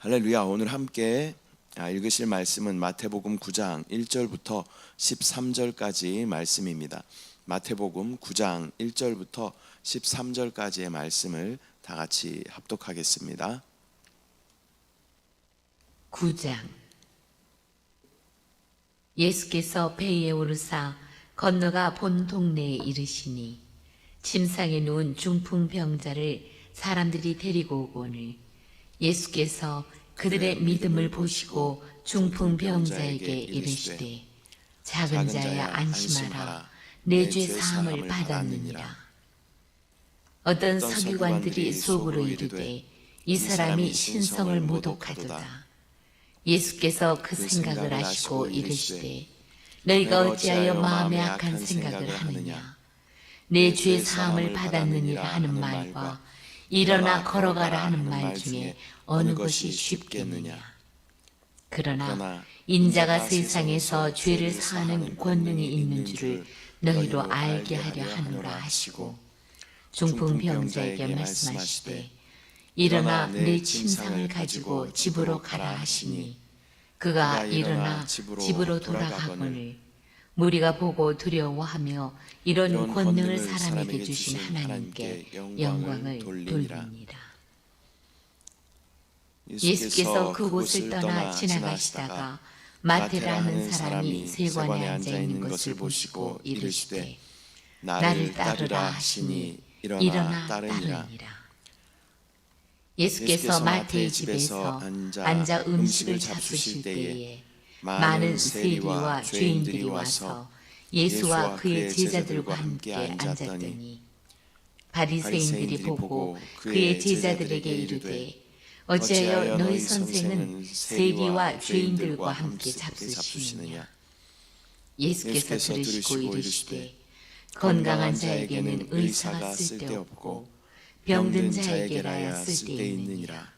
할렐루야. 오늘 함께 읽으실 말씀은 마태복음 9장 1절부터 13절까지 말씀입니다. 마태복음 9장 1절부터 13절까지의 말씀을 다 같이 합독하겠습니다. 9장. 예수께서 배에 오르사 건너가 본 동네에 이르시니 침상에 누운 중풍병자를 사람들이 데리고 오거늘 예수께서 그들의 믿음을 보시고 중풍병자에게 이르시되 작은 자야 안심하라, 내 죄 사함을 받았느니라. 어떤 서기관들이 속으로 이르되 이 사람이 신성을 모독하도다. 예수께서 그 생각을 아시고 이르시되 너희가 어찌하여 마음에 악한 생각을 하느냐. 내 죄 사함을 받았느니라 하는 말과 일어나 걸어가라 하는 말 중에 어느 것이 쉽겠느냐. 그러나 인자가 세상에서 죄를 사하는 권능이 있는 줄을 너희로 알게 하려 하노라 하시고 중풍병자에게 말씀하시되 일어나 내 침상을 가지고 집으로 가라 하시니 그가 일어나 집으로 돌아가거늘 무리가 보고 두려워하며 이런 권능을 사람에게 주신 하나님께 영광을 돌리니라. 예수께서 그곳을 떠나 지나가시다가 마태라는 사람이 세관에 앉아 있는 것을 보시고 이르시되 나를 따르라 하시니 일어나 따르니라. 예수께서 마태의 집에서 앉아 음식을 잡수실 때에 많은 세리와 죄인들이 와서 예수와 그의 제자들과 함께 앉았더니 바리새인들이 보고 그의 제자들에게 이르되 어찌하여 너희 선생은 세리와 죄인들과 함께 잡수시느냐. 예수께서 들으시고 이르시되 건강한 자에게는 의사가 쓸데없고 병든 자에게라야 쓸데있느니라.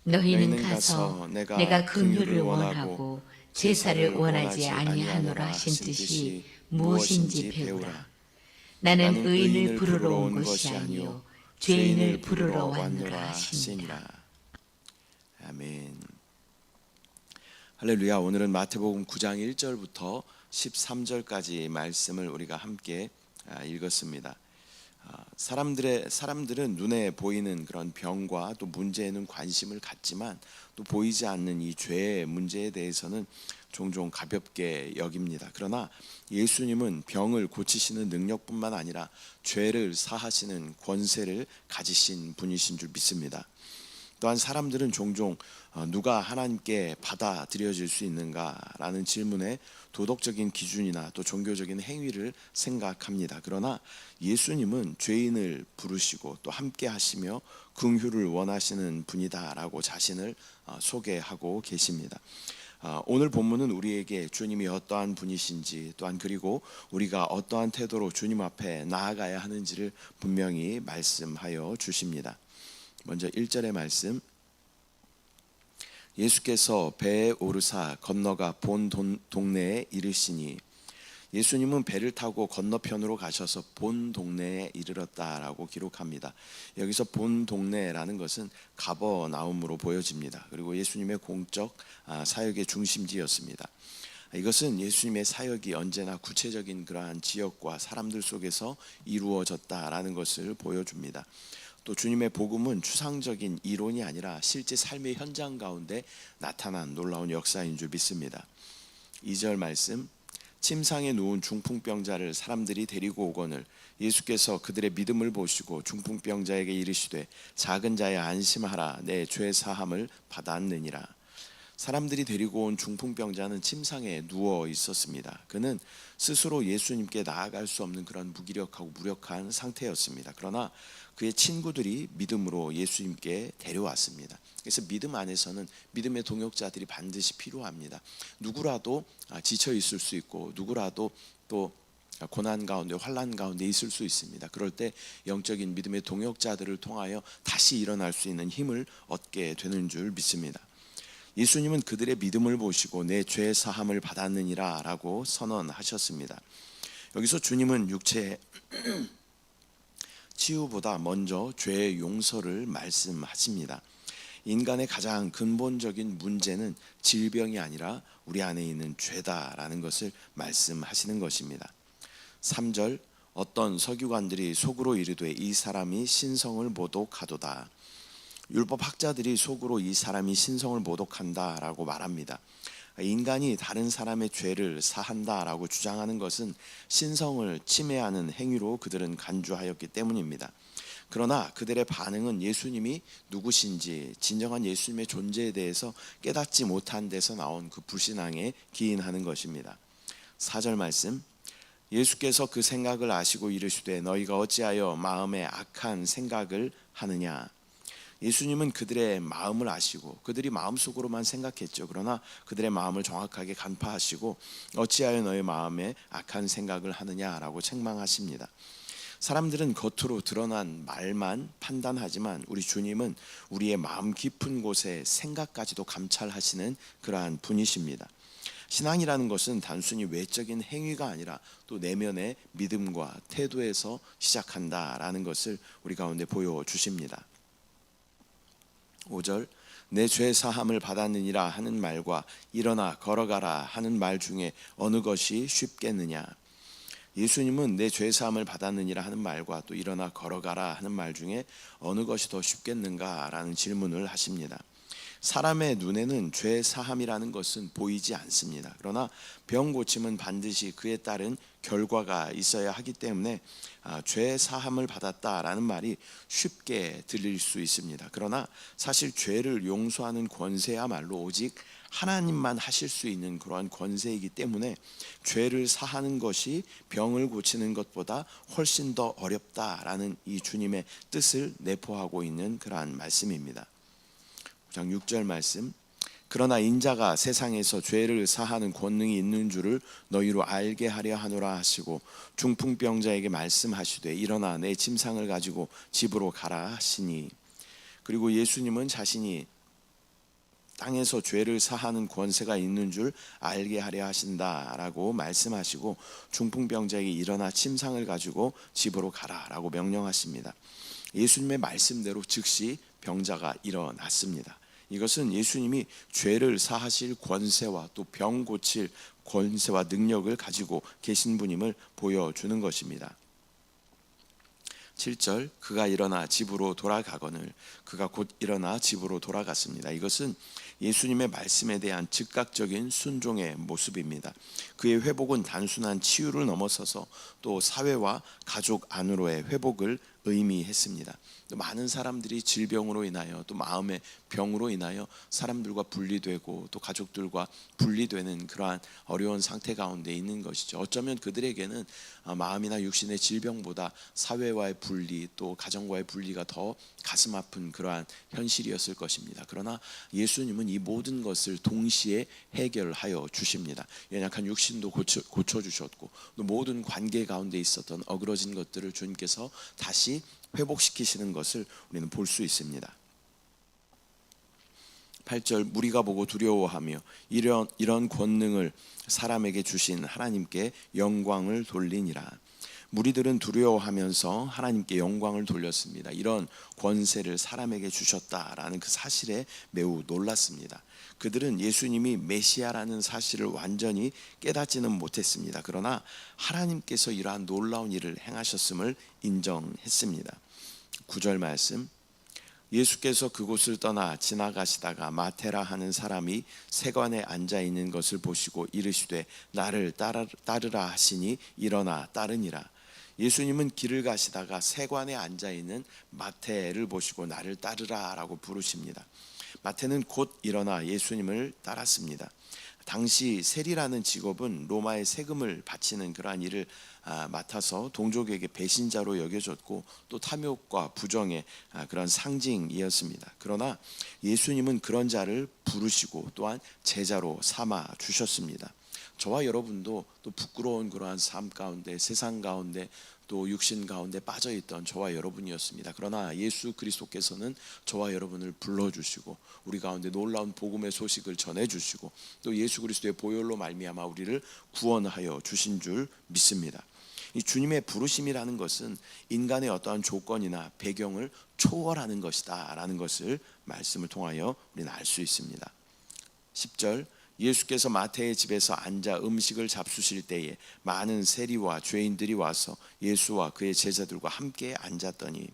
너희는 가서 내가 긍휼을 원하고 제사를 원하지 아니하노라 하신 뜻이 무엇인지 배우라. 나는 의인을 부르러 온 것이 아니요 죄인을 부르러 왔노라 하시니라. 아멘. 할렐루야. 오늘은 마태복음 9장 1절부터 13절까지 말씀을 우리가 함께 읽었습니다. 사람들은 눈에 보이는 그런 병과 또 문제에는 관심을 갖지만 또 보이지 않는 이 죄의 문제에 대해서는 종종 가볍게 여깁니다. 그러나 예수님은 병을 고치시는 능력뿐만 아니라 죄를 사하시는 권세를 가지신 분이신 줄 믿습니다. 또한 사람들은 종종 누가 하나님께 받아들여질 수 있는가라는 질문에 도덕적인 기준이나 또 종교적인 행위를 생각합니다. 그러나 예수님은 죄인을 부르시고 또 함께 하시며 긍휼을 원하시는 분이다라고 자신을 소개하고 계십니다. 오늘 본문은 우리에게 주님이 어떠한 분이신지 또한 그리고 우리가 어떠한 태도로 주님 앞에 나아가야 하는지를 분명히 말씀하여 주십니다. 먼저 1절의 말씀. 예수께서 배에 오르사 건너가 본 동네에 이르시니 예수님은 배를 타고 건너편으로 가셔서 본 동네에 이르렀다라고 기록합니다. 여기서 본 동네라는 것은 가버나움으로 보여집니다. 그리고 예수님의 공적 사역의 중심지였습니다. 이것은 예수님의 사역이 언제나 구체적인 그러한 지역과 사람들 속에서 이루어졌다라는 것을 보여줍니다. 또 주님의 복음은 추상적인 이론이 아니라 실제 삶의 현장 가운데 나타난 놀라운 역사인 줄 믿습니다. 2절 말씀. 침상에 누운 중풍병자를 사람들이 데리고 오거늘 예수께서 그들의 믿음을 보시고 중풍병자에게 이르시되 작은 자야 안심하라, 내 죄 사함을 받았느니라. 사람들이 데리고 온 중풍병자는 침상에 누워 있었습니다. 그는 스스로 예수님께 나아갈 수 없는 그런 무기력하고 무력한 상태였습니다. 그러나 그의 친구들이 믿음으로 예수님께 데려왔습니다. 그래서 믿음 안에서는 믿음의 동역자들이 반드시 필요합니다. 누구라도 지쳐 있을 수 있고 누구라도 또 고난 가운데 환난 가운데 있을 수 있습니다. 그럴 때 영적인 믿음의 동역자들을 통하여 다시 일어날 수 있는 힘을 얻게 되는 줄 믿습니다. 예수님은 그들의 믿음을 보시고 내 죄 사함을 받았느니라 라고 선언하셨습니다. 여기서 주님은 육체의 치유보다 먼저 죄의 용서를 말씀하십니다. 인간의 가장 근본적인 문제는 질병이 아니라 우리 안에 있는 죄다라는 것을 말씀하시는 것입니다. 3절 어떤 서기관들이 속으로 이르되 이 사람이 신성을 모독하도다. 율법학자들이 속으로 이 사람이 신성을 모독한다라고 말합니다. 인간이 다른 사람의 죄를 사한다라고 주장하는 것은 신성을 침해하는 행위로 그들은 간주하였기 때문입니다. 그러나 그들의 반응은 예수님이 누구신지 진정한 예수님의 존재에 대해서 깨닫지 못한 데서 나온 그 불신앙에 기인하는 것입니다. 4절 말씀 예수께서 그 생각을 아시고 이르시되 너희가 어찌하여 마음에 악한 생각을 하느냐. 예수님은 그들의 마음을 아시고 그들이 마음속으로만 생각했죠. 그러나 그들의 마음을 정확하게 간파하시고 어찌하여 너희 마음에 악한 생각을 하느냐라고 책망하십니다. 사람들은 겉으로 드러난 말만 판단하지만 우리 주님은 우리의 마음 깊은 곳의 생각까지도 감찰하시는 그러한 분이십니다. 신앙이라는 것은 단순히 외적인 행위가 아니라 또 내면의 믿음과 태도에서 시작한다라는 것을 우리 가운데 보여주십니다. 5절 내 죄 사함을 받았느니라 하는 말과 일어나 걸어가라 하는 말 중에 어느 것이 쉽겠느냐. 예수님은 내 죄 사함을 받았느니라 하는 말과 또 일어나 걸어가라 하는 말 중에 어느 것이 더 쉽겠는가 라는 질문을 하십니다. 사람의 눈에는 죄 사함이라는 것은 보이지 않습니다. 그러나 병 고침은 반드시 그에 따른 결과가 있어야 하기 때문에 죄 사함을 받았다라는 말이 쉽게 들릴 수 있습니다. 그러나 사실 죄를 용서하는 권세야말로 오직 하나님만 하실 수 있는 그러한 권세이기 때문에 죄를 사하는 것이 병을 고치는 것보다 훨씬 더 어렵다라는 이 주님의 뜻을 내포하고 있는 그러한 말씀입니다. 6절 말씀 그러나 인자가 세상에서 죄를 사하는 권능이 있는 줄을 너희로 알게 하려 하노라 하시고 중풍병자에게 말씀하시되 일어나 내 침상을 가지고 집으로 가라 하시니. 그리고 예수님은 자신이 땅에서 죄를 사하는 권세가 있는 줄 알게 하려 하신다라고 말씀하시고 중풍병자에게 일어나 침상을 가지고 집으로 가라라고 명령하십니다. 예수님의 말씀대로 즉시 병자가 일어났습니다. 이것은 예수님이 죄를 사하실 권세와 또 병 고칠 권세와 능력을 가지고 계신 분임을 보여주는 것입니다. 7절 그가 일어나 집으로 돌아가거늘 그가 곧 일어나 집으로 돌아갔습니다. 이것은 예수님의 말씀에 대한 즉각적인 순종의 모습입니다. 그의 회복은 단순한 치유를 넘어서서 또 사회와 가족 안으로의 회복을 의미했습니다. 또 많은 사람들이 질병으로 인하여 또 마음의 병으로 인하여 사람들과 분리되고 또 가족들과 분리되는 그러한 어려운 상태 가운데 있는 것이죠. 어쩌면 그들에게는 마음이나 육신의 질병보다 사회와의 분리 또 가정과의 분리가 더 가슴 아픈 그러한 현실이었을 것입니다. 그러나 예수님은 이 모든 것을 동시에 해결하여 주십니다. 연약한 육신도 고쳐주셨고 또 모든 관계 가운데 있었던 어그러진 것들을 주님께서 다시 회복시키시는 것을 우리는 볼 수 있습니다. 8절 무리가 보고 두려워하며 이런 권능을 사람에게 주신 하나님께 영광을 돌리니라. 무리들은 두려워하면서 하나님께 영광을 돌렸습니다. 이런 권세를 사람에게 주셨다라는 그 사실에 매우 놀랐습니다. 그들은 예수님이 메시아라는 사실을 완전히 깨닫지는 못했습니다. 그러나 하나님께서 이러한 놀라운 일을 행하셨음을 인정했습니다. 9절 말씀 예수께서 그곳을 떠나 지나가시다가 마테라 하는 사람이 세관에 앉아 있는 것을 보시고 이르시되 나를 따르라 하시니 일어나 따르니라. 예수님은 길을 가시다가 세관에 앉아 있는 마태를 보시고 나를 따르라라고 부르십니다. 마태는 곧 일어나 예수님을 따랐습니다. 당시 세리라는 직업은 로마의 세금을 바치는 그러한 일을 맡아서 동족에게 배신자로 여겨졌고 또 탐욕과 부정의 그런 상징이었습니다. 그러나 예수님은 그런 자를 부르시고 또한 제자로 삼아 주셨습니다. 저와 여러분도 또 부끄러운 그러한 삶 가운데 세상 가운데 또 육신 가운데 빠져있던 저와 여러분이었습니다. 그러나 예수 그리스도께서는 저와 여러분을 불러주시고 우리 가운데 놀라운 복음의 소식을 전해주시고 또 예수 그리스도의 보혈로 말미암아 우리를 구원하여 주신 줄 믿습니다. 이 주님의 부르심이라는 것은 인간의 어떠한 조건이나 배경을 초월하는 것이다라는 것을 말씀을 통하여 우리는 알 수 있습니다. 10절, 예수께서 마태의 집에서 앉아 음식을 잡수실 때에 많은 세리와 죄인들이 와서 예수와 그의 제자들과 함께 앉았더니,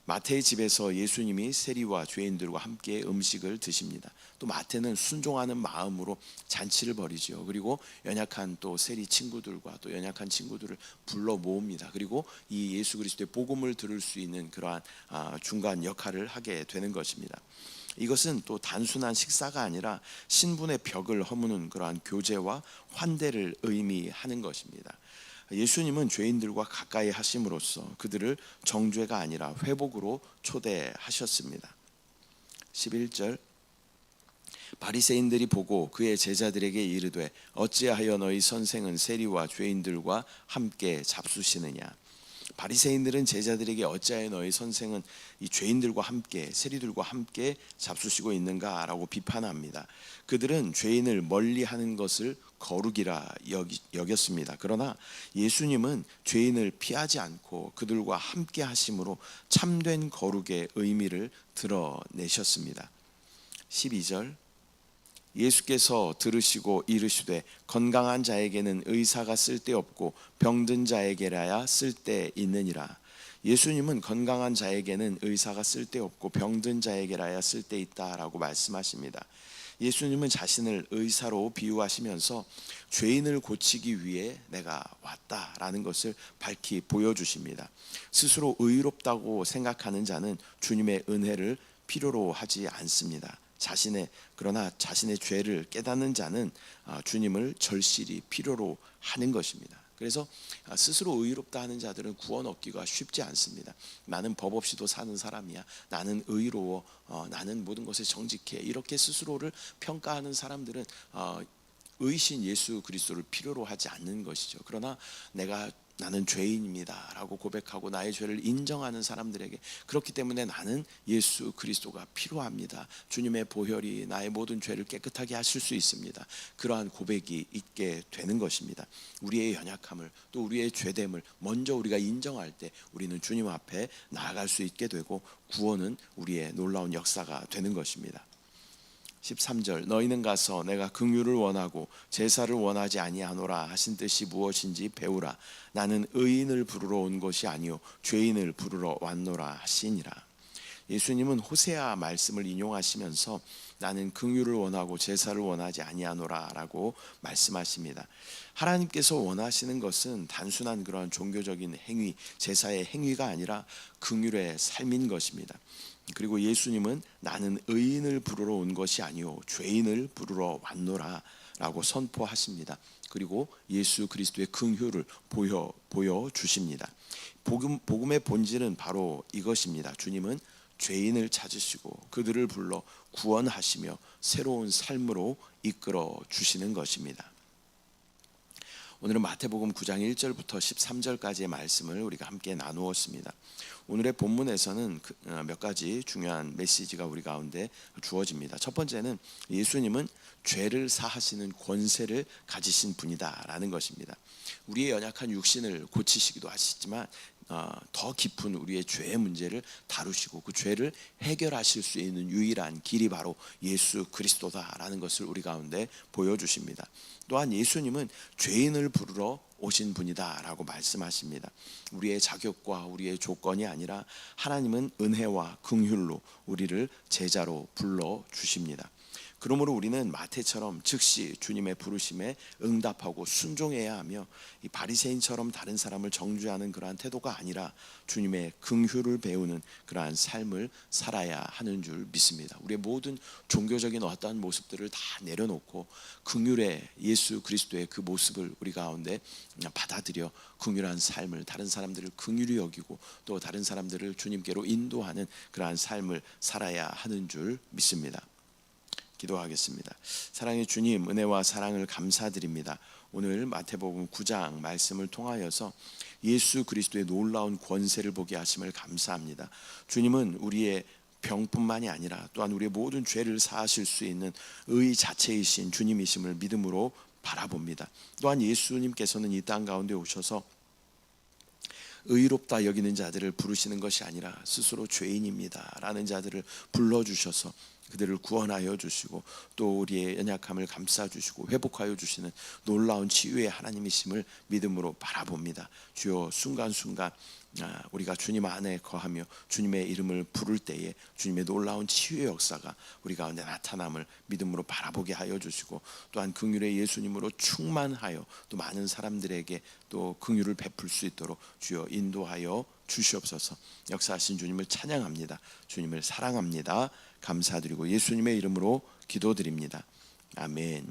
마태의 집에서 예수님이 세리와 죄인들과 함께 음식을 드십니다. 또 마태는 순종하는 마음으로 잔치를 벌이죠. 그리고 연약한 또 세리 친구들과 또 연약한 친구들을 불러 모읍니다. 그리고 이 예수 그리스도의 복음을 들을 수 있는 그러한 중간 역할을 하게 되는 것입니다. 이것은 또 단순한 식사가 아니라 신분의 벽을 허무는 그러한 교제와 환대를 의미하는 것입니다. 예수님은 죄인들과 가까이 하심으로써 그들을 정죄가 아니라 회복으로 초대하셨습니다. 11절, 바리새인들이 보고 그의 제자들에게 이르되 어찌하여 너희 선생은 세리와 죄인들과 함께 잡수시느냐. 바리새인들은 제자들에게 어찌하여 너희 선생은 이 죄인들과 함께 세리들과 함께 잡수시고 있는가라고 비판합니다. 그들은 죄인을 멀리하는 것을 거룩이라 여겼습니다. 그러나 예수님은 죄인을 피하지 않고 그들과 함께 하심으로 참된 거룩의 의미를 드러내셨습니다. 12절, 예수께서 들으시고 이르시되 건강한 자에게는 의사가 쓸데없고 병든 자에게라야 쓸데있느니라. 예수님은 건강한 자에게는 의사가 쓸데없고 병든 자에게라야 쓸데있다라고 말씀하십니다. 예수님은 자신을 의사로 비유하시면서 죄인을 고치기 위해 내가 왔다라는 것을 밝히 보여주십니다. 스스로 의롭다고 생각하는 자는 주님의 은혜를 필요로 하지 않습니다. 그러나 자신의 죄를 깨닫는 자는 주님을 절실히 필요로 하는 것입니다. 그래서 스스로 의롭다 하는 자들은 구원 얻기가 쉽지 않습니다. 나는 법 없이도 사는 사람이야, 나는 의로워, 나는 모든 것에 정직해, 이렇게 스스로를 평가하는 사람들은 의신 예수 그리스도를 필요로 하지 않는 것이죠. 그러나 나는 죄인입니다 라고 고백하고 나의 죄를 인정하는 사람들에게, 그렇기 때문에 나는 예수 그리스도가 필요합니다, 주님의 보혈이 나의 모든 죄를 깨끗하게 하실 수 있습니다, 그러한 고백이 있게 되는 것입니다. 우리의 연약함을 또 우리의 죄됨을 먼저 우리가 인정할 때 우리는 주님 앞에 나아갈 수 있게 되고 구원은 우리의 놀라운 역사가 되는 것입니다. 13절, 너희는 가서 내가 긍휼을 원하고 제사를 원하지 아니하노라 하신 뜻이 무엇인지 배우라. 나는 의인을 부르러 온 것이 아니요 죄인을 부르러 왔노라 하시니라. 예수님은 호세아 말씀을 인용하시면서 나는 긍휼을 원하고 제사를 원하지 아니하노라 라고 말씀하십니다. 하나님께서 원하시는 것은 단순한 그런 종교적인 행위, 제사의 행위가 아니라 긍휼의 삶인 것입니다. 그리고 예수님은 나는 의인을 부르러 온 것이 아니요 죄인을 부르러 왔노라 라고 선포하십니다. 그리고 예수 그리스도의 긍휼을 보여주십니다. 복음의 본질은 바로 이것입니다. 주님은 죄인을 찾으시고 그들을 불러 구원하시며 새로운 삶으로 이끌어 주시는 것입니다. 오늘은 마태복음 9장 1절부터 13절까지의 말씀을 우리가 함께 나누었습니다. 오늘의 본문에서는 몇 가지 중요한 메시지가 우리 가운데 주어집니다. 첫 번째는 예수님은 죄를 사하시는 권세를 가지신 분이다라는 것입니다. 우리의 연약한 육신을 고치시기도 하시지만 더 깊은 우리의 죄의 문제를 다루시고 그 죄를 해결하실 수 있는 유일한 길이 바로 예수 그리스도다라는 것을 우리 가운데 보여주십니다. 또한 예수님은 죄인을 부르러 오신 분이다라고 말씀하십니다. 우리의 자격과 우리의 조건이 아니라 하나님은 은혜와 긍휼로 우리를 제자로 불러 주십니다. 그러므로 우리는 마태처럼 즉시 주님의 부르심에 응답하고 순종해야 하며 이 바리새인처럼 다른 사람을 정죄하는 그러한 태도가 아니라 주님의 긍휼을 배우는 그러한 삶을 살아야 하는 줄 믿습니다. 우리의 모든 종교적인 어떠한 모습들을 다 내려놓고 긍휼의 예수 그리스도의 그 모습을 우리 가운데 받아들여 긍휼한 삶을, 다른 사람들을 긍휼히 여기고 또 다른 사람들을 주님께로 인도하는 그러한 삶을 살아야 하는 줄 믿습니다. 기도하겠습니다. 사랑의 주님, 은혜와 사랑을 감사드립니다. 오늘 마태복음 9장 말씀을 통하여서 예수 그리스도의 놀라운 권세를 보게 하심을 감사합니다. 주님은 우리의 병뿐만이 아니라 또한 우리의 모든 죄를 사하실 수 있는 의 자체이신 주님이심을 믿음으로 바라봅니다. 또한 예수님께서는 이 땅 가운데 오셔서 의롭다 여기는 자들을 부르시는 것이 아니라 스스로 죄인입니다 라는 자들을 불러주셔서 그들을 구원하여 주시고 또 우리의 연약함을 감싸주시고 회복하여 주시는 놀라운 치유의 하나님이심을 믿음으로 바라봅니다. 주여 순간순간 우리가 주님 안에 거하며 주님의 이름을 부를 때에 주님의 놀라운 치유의 역사가 우리 가운데 나타남을 믿음으로 바라보게 하여 주시고 또한 긍휼의 예수님으로 충만하여 또 많은 사람들에게 또 긍휼을 베풀 수 있도록 주여 인도하여 주시옵소서. 역사하신 주님을 찬양합니다. 주님을 사랑합니다. 감사드리고 예수님의 이름으로 기도드립니다. 아멘.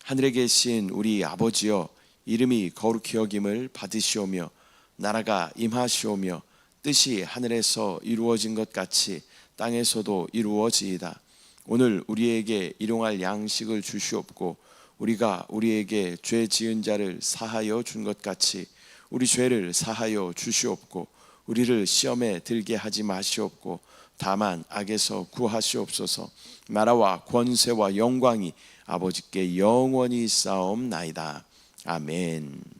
하늘에 계신 우리 아버지여, 이름이 거룩히 여김을 받으시오며 나라가 임하시오며 뜻이 하늘에서 이루어진 것 같이 땅에서도 이루어지이다. 오늘 우리에게 일용할 양식을 주시옵고 우리가 우리에게 죄 지은 자를 사하여 준 것 같이 우리 죄를 사하여 주시옵고 우리를 시험에 들게 하지 마시옵고 다만 악에서 구하시옵소서. 나라와 권세와 영광이 아버지께 영원히 있사옵나이다. 아멘.